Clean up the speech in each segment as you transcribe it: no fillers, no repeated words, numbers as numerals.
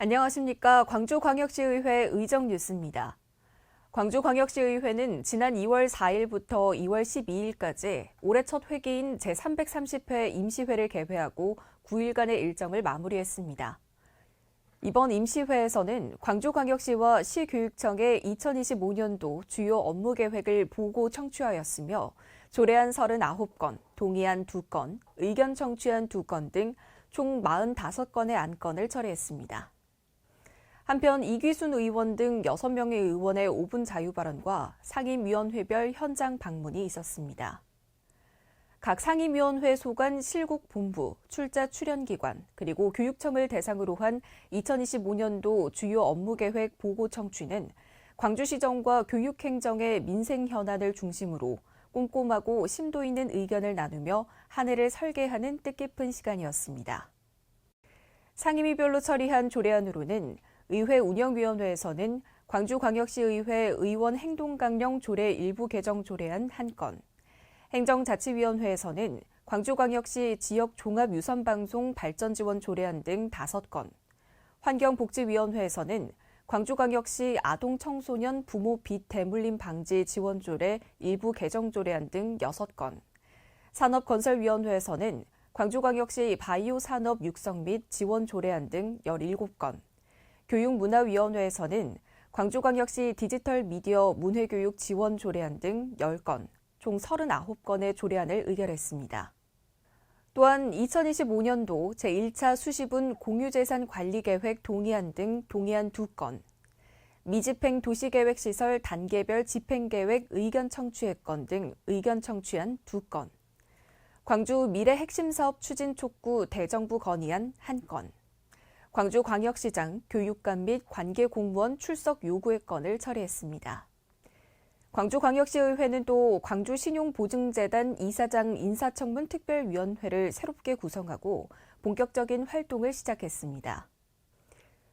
안녕하십니까. 광주광역시의회 의정뉴스입니다. 광주광역시의회는 지난 2월 4일부터 2월 12일까지 올해 첫 회기인 제330회 임시회를 개회하고 9일간의 일정을 마무리했습니다. 이번 임시회에서는 광주광역시와 시교육청의 2025년도 주요 업무 계획을 보고 청취하였으며 조례안 39건, 동의안 2건, 의견 청취안 2건 등 총 45건의 안건을 처리했습니다. 한편 이귀순 의원 등 6명의 의원의 5분 자유 발언과 상임위원회별 현장 방문이 있었습니다. 각 상임위원회 소관 실국본부, 출자 출연기관, 그리고 교육청을 대상으로 한 2025년도 주요 업무계획 보고 청취는 광주시정과 교육행정의 민생 현안을 중심으로 꼼꼼하고 심도 있는 의견을 나누며 한 해를 설계하는 뜻깊은 시간이었습니다. 상임위별로 처리한 조례안으로는 의회 운영위원회에서는 광주광역시의회 의원 행동강령 조례 일부 개정 조례안 1건, 행정자치위원회에서는 광주광역시 지역 종합유선방송 발전지원 조례안 등 5건, 환경복지위원회에서는 광주광역시 아동청소년 부모 빚 대물림 방지 지원 조례 일부 개정 조례안 등 6건, 산업건설위원회에서는 광주광역시 바이오 산업 육성 및 지원 조례안 등 17건, 교육문화위원회에서는 광주광역시 디지털 미디어 문해교육 지원 조례안 등 10건, 총 39건의 조례안을 의결했습니다. 또한 2025년도 제1차 수시분 공유재산관리계획 동의안 등 동의안 2건, 미집행 도시계획시설 단계별 집행계획 의견 청취했건 등 의견 청취안 2건, 광주 미래핵심사업 추진 촉구 대정부 건의안 1건, 광주광역시장, 교육감 및 관계공무원 출석 요구의 건을 처리했습니다. 광주광역시의회는 또 광주신용보증재단 이사장 인사청문 특별위원회를 새롭게 구성하고 본격적인 활동을 시작했습니다.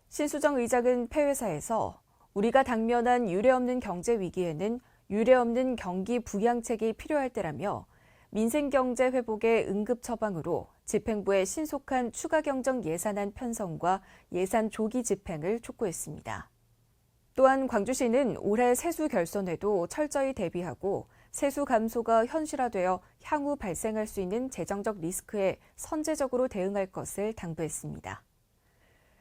신수정 의장은 폐회사에서 우리가 당면한 유례없는 경제 위기에는 유례없는 경기 부양책이 필요할 때라며 민생경제 회복의 응급 처방으로 집행부의 신속한 추가 경정 예산안 편성과 예산 조기 집행을 촉구했습니다. 또한 광주시는 올해 세수 결손에도 철저히 대비하고 세수 감소가 현실화되어 향후 발생할 수 있는 재정적 리스크에 선제적으로 대응할 것을 당부했습니다.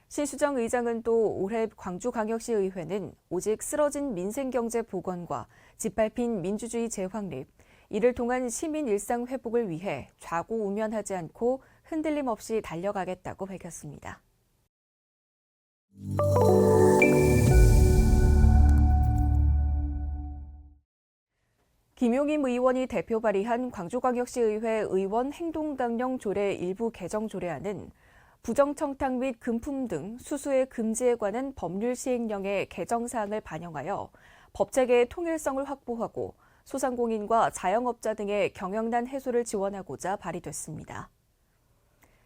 신수정 의장은 또 올해 광주광역시의회는 오직 쓰러진 민생경제 복원과 짓밟힌 민주주의 재확립, 이를 통한 시민 일상 회복을 위해 좌고우면하지 않고 흔들림 없이 달려가겠다고 밝혔습니다. 김용임 의원이 대표 발의한 광주광역시의회 의원 행동강령 조례 일부 개정 조례안은 부정청탁 및 금품 등 수수의 금지에 관한 법률 시행령의 개정 사항을 반영하여 법체계의 통일성을 확보하고 소상공인과 자영업자 등의 경영난 해소를 지원하고자 발의됐습니다.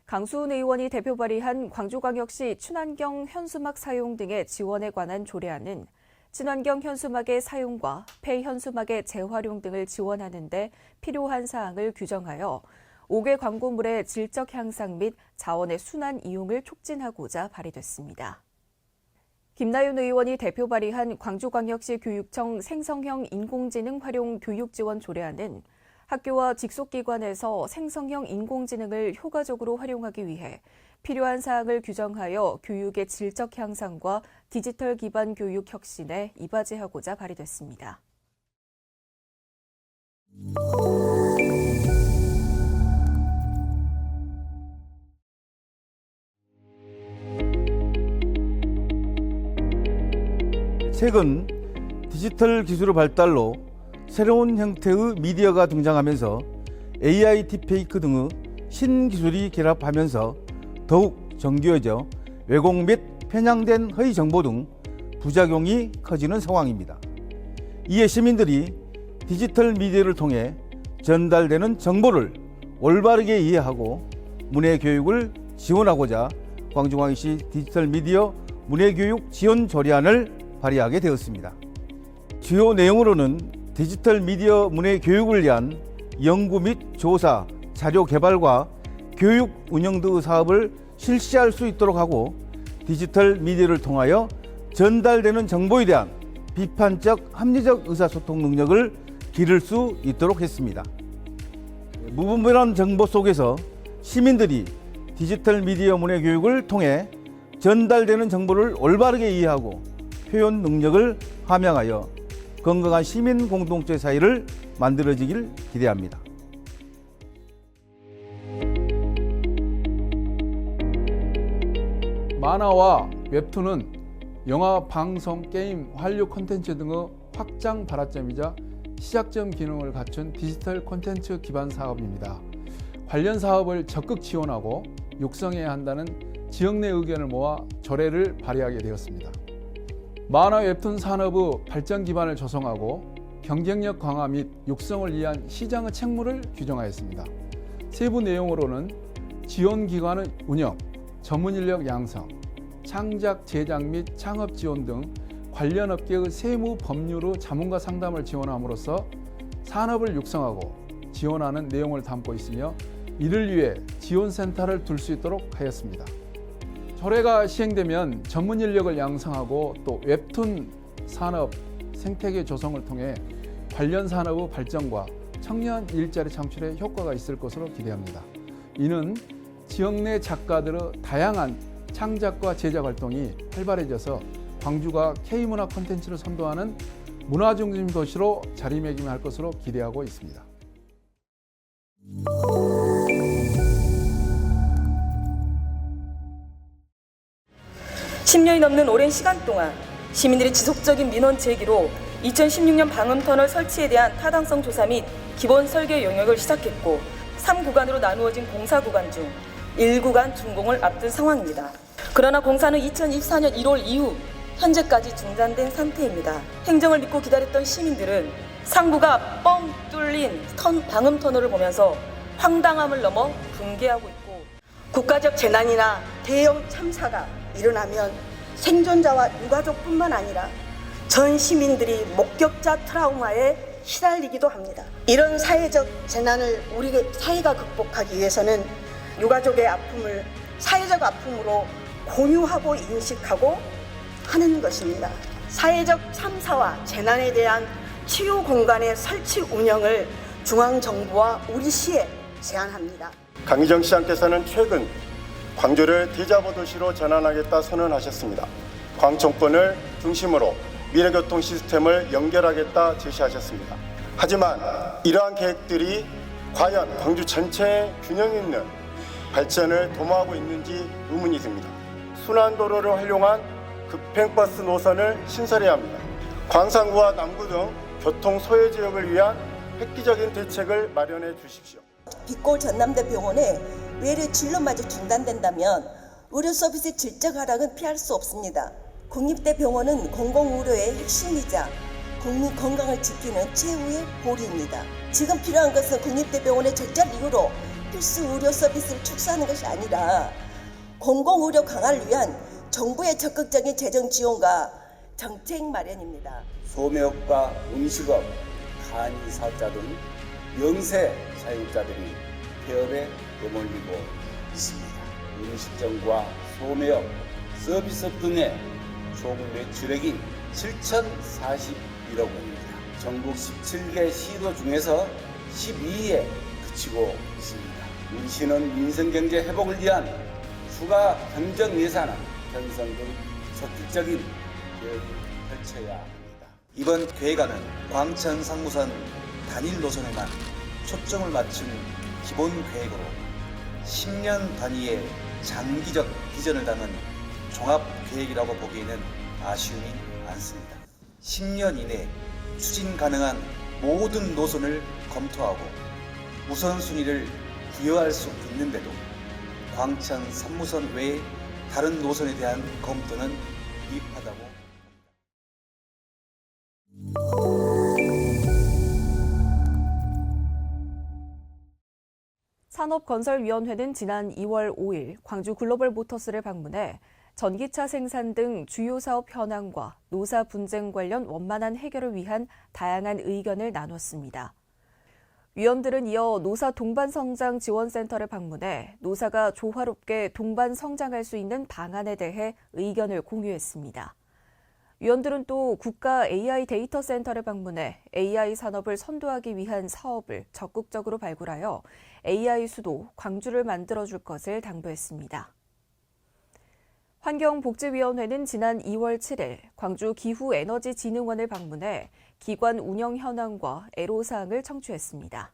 강수훈 의원이 대표 발의한 광주광역시 친환경 현수막 사용 등의 지원에 관한 조례안은 친환경 현수막의 사용과 폐현수막의 재활용 등을 지원하는 데 필요한 사항을 규정하여 5개 광고물의 질적 향상 및 자원의 순환 이용을 촉진하고자 발의됐습니다. 김나윤 의원이 대표 발의한 광주광역시 교육청 생성형 인공지능 활용 교육 지원 조례안은 학교와 직속기관에서 생성형 인공지능을 효과적으로 활용하기 위해 필요한 사항을 규정하여 교육의 질적 향상과 디지털 기반 교육 혁신에 이바지하고자 발의됐습니다. 최근 디지털 기술의 발달로 새로운 형태의 미디어가 등장하면서 AI 딥페이크 등의 신기술이 결합하면서 더욱 정교해져 왜곡 및 편향된 허위 정보 등 부작용이 커지는 상황입니다. 이에 시민들이 디지털 미디어를 통해 전달되는 정보를 올바르게 이해하고 문해교육을 지원하고자 광주광역시 디지털 미디어 문해교육 지원 조례안을 발의하게 되었습니다. 주요 내용으로는 디지털 미디어 문해교육을 위한 연구 및 조사, 자료 개발과 교육 운영 등의 사업을 실시할 수 있도록 하고 디지털 미디어를 통하여 전달되는 정보에 대한 비판적 합리적 의사소통 능력을 기를 수 있도록 했습니다. 무분별한 정보 속에서 시민들이 디지털 미디어 문해 교육을 통해 전달되는 정보를 올바르게 이해하고 표현 능력을 함양하여 건강한 시민 공동체 사회를 만들어지길 기대합니다. 만화와 웹툰은 영화, 방송, 게임, 한류 콘텐츠 등의 확장 발화점이자 시작점 기능을 갖춘 디지털 콘텐츠 기반 사업입니다. 관련 사업을 적극 지원하고 육성해야 한다는 지역 내 의견을 모아 조례를 발의하게 되었습니다. 만화 웹툰 산업의 발전 기반을 조성하고 경쟁력 강화 및 육성을 위한 시장의 책무를 규정하였습니다. 세부 내용으로는 지원 기관의 운영, 전문 인력 양성, 창작, 제작 및 창업 지원 등 관련 업계의 세무, 법률의 자문과 상담을 지원함으로써 산업을 육성하고 지원하는 내용을 담고 있으며 이를 위해 지원센터를 둘 수 있도록 하였습니다. 조례가 시행되면 전문 인력을 양성하고 또 웹툰 산업 생태계 조성을 통해 관련 산업의 발전과 청년 일자리 창출에 효과가 있을 것으로 기대합니다. 이는 지역 내 작가들의 다양한 창작과 제작 활동이 활발해져서 광주가 K문화 콘텐츠를 선도하는 문화중심 도시로 자리매김할 것으로 기대하고 있습니다. (10년이) 넘는 오랜 시간 동안 시민들의 지속적인 민원 제기로 2016년 방음터널 설치에 대한 타당성 조사 및 기본 설계 영역을 시작했고 3구간으로 나누어진 공사 구간 중 1구간 준공을 앞둔 상황입니다. 그러나 공사는 2024년 1월 이후 현재까지 중단된 상태입니다. 행정을 믿고 기다렸던 시민들은 상부가 뻥 뚫린 방음터널을 보면서 황당함을 넘어 분개하고 있고, 국가적 재난이나 대형 참사가 일어나면 생존자와 유가족뿐만 아니라 전 시민들이 목격자 트라우마에 시달리기도 합니다. 이런 사회적 재난을 우리 사회가 극복하기 위해서는 유가족의 아픔을 사회적 아픔으로 공유하고 인식하고 하는 것입니다. 사회적 참사와 재난에 대한 치유 공간의 설치 운영을 중앙정부와 우리 시에 제안합니다. 강기정 시장께서는 최근 광주를 대자보 도시로 전환하겠다 선언하셨습니다. 광정권을 중심으로 미래교통 시스템을 연결하겠다 제시하셨습니다. 하지만 이러한 계획들이 과연 광주 전체의 균형 있는 발전을 도모하고 있는지 의문이 듭니다. 순환도로를 활용한 급행버스 노선을 신설해야 합니다. 광산구와 남구 등 교통 소외 지역을 위한 획기적인 대책을 마련해 주십시오. 빛골 전남대 병원에 외래 진료마저 중단된다면 의료 서비스 질적 하락은 피할 수 없습니다. 국립대 병원은 공공의료의 핵심이자 국민 건강을 지키는 최후의 보리입니다. 지금 필요한 것은 국립대 병원의 적절 이후로 필수 의료 서비스를 축소하는 것이 아니라 공공의료 강화를 위한 정부의 적극적인 재정 지원과 정책 마련입니다. 소매업과 음식업, 간이사업자 등 영세 사용자들이 폐업에 내몰리고 있습니다. 음식점과 소매업, 서비스업 등의 총 매출액인 7,041억 원입니다. 전국 17개 시도 중에서 12위에 그치고 있습니다. 우리 시는 민생경제 회복을 위한 추가 행정 예산안 편성 등 적극적인 계획을 펼쳐야 합니다. 이번 계획안은 광천 상무선 단일 노선에만 초점을 맞춘 기본 계획으로 10년 단위의 장기적 비전을 담은 종합 계획이라고 보기에는 아쉬움이 많습니다. 10년 이내 추진 가능한 모든 노선을 검토하고 우선순위를 부여할 수 있는데도 광천 3무선 외에 다른 노선에 대한 검토는 미흡하다고 산업건설위원회는 지난 2월 5일 광주 글로벌 모터스를 방문해 전기차 생산 등 주요 사업 현황과 노사 분쟁 관련 원만한 해결을 위한 다양한 의견을 나눴습니다. 위원들은 이어 노사 동반성장 지원센터를 방문해 노사가 조화롭게 동반 성장할 수 있는 방안에 대해 의견을 공유했습니다. 위원들은 또 국가 AI 데이터 센터를 방문해 AI 산업을 선도하기 위한 사업을 적극적으로 발굴하여 AI 수도 광주를 만들어줄 것을 당부했습니다. 환경복지위원회는 지난 2월 7일 광주 기후에너지진흥원을 방문해 기관 운영 현황과 애로사항을 청취했습니다.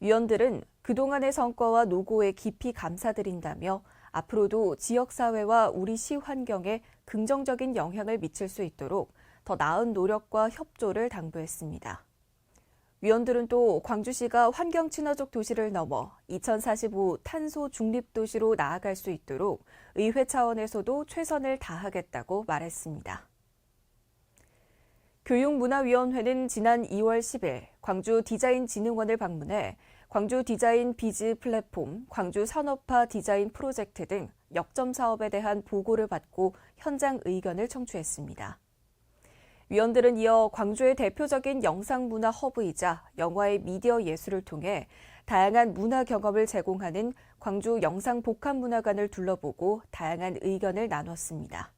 위원들은 그동안의 성과와 노고에 깊이 감사드린다며 앞으로도 지역사회와 우리 시 환경에 긍정적인 영향을 미칠 수 있도록 더 나은 노력과 협조를 당부했습니다. 위원들은 또 광주시가 환경 친화적 도시를 넘어 2045 탄소 중립 도시로 나아갈 수 있도록 의회 차원에서도 최선을 다하겠다고 말했습니다. 교육문화위원회는 지난 2월 10일 광주 디자인진흥원을 방문해 광주 디자인 비즈 플랫폼, 광주 산업화 디자인 프로젝트 등 역점 사업에 대한 보고를 받고 현장 의견을 청취했습니다. 위원들은 이어 광주의 대표적인 영상문화 허브이자 영화의 미디어 예술을 통해 다양한 문화 경험을 제공하는 광주 영상복합문화관을 둘러보고 다양한 의견을 나눴습니다.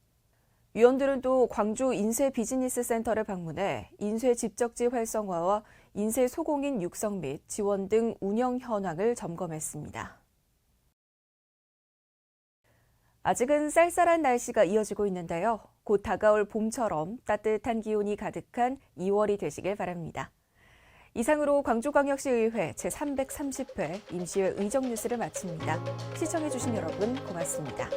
위원들은 또 광주 인쇄 비즈니스 센터를 방문해 인쇄 집적지 활성화와 인쇄 소공인 육성 및 지원 등 운영 현황을 점검했습니다. 아직은 쌀쌀한 날씨가 이어지고 있는데요. 곧 다가올 봄처럼 따뜻한 기온이 가득한 2월이 되시길 바랍니다. 이상으로 광주광역시의회 제330회 임시회 의정뉴스를 마칩니다. 시청해주신 여러분 고맙습니다.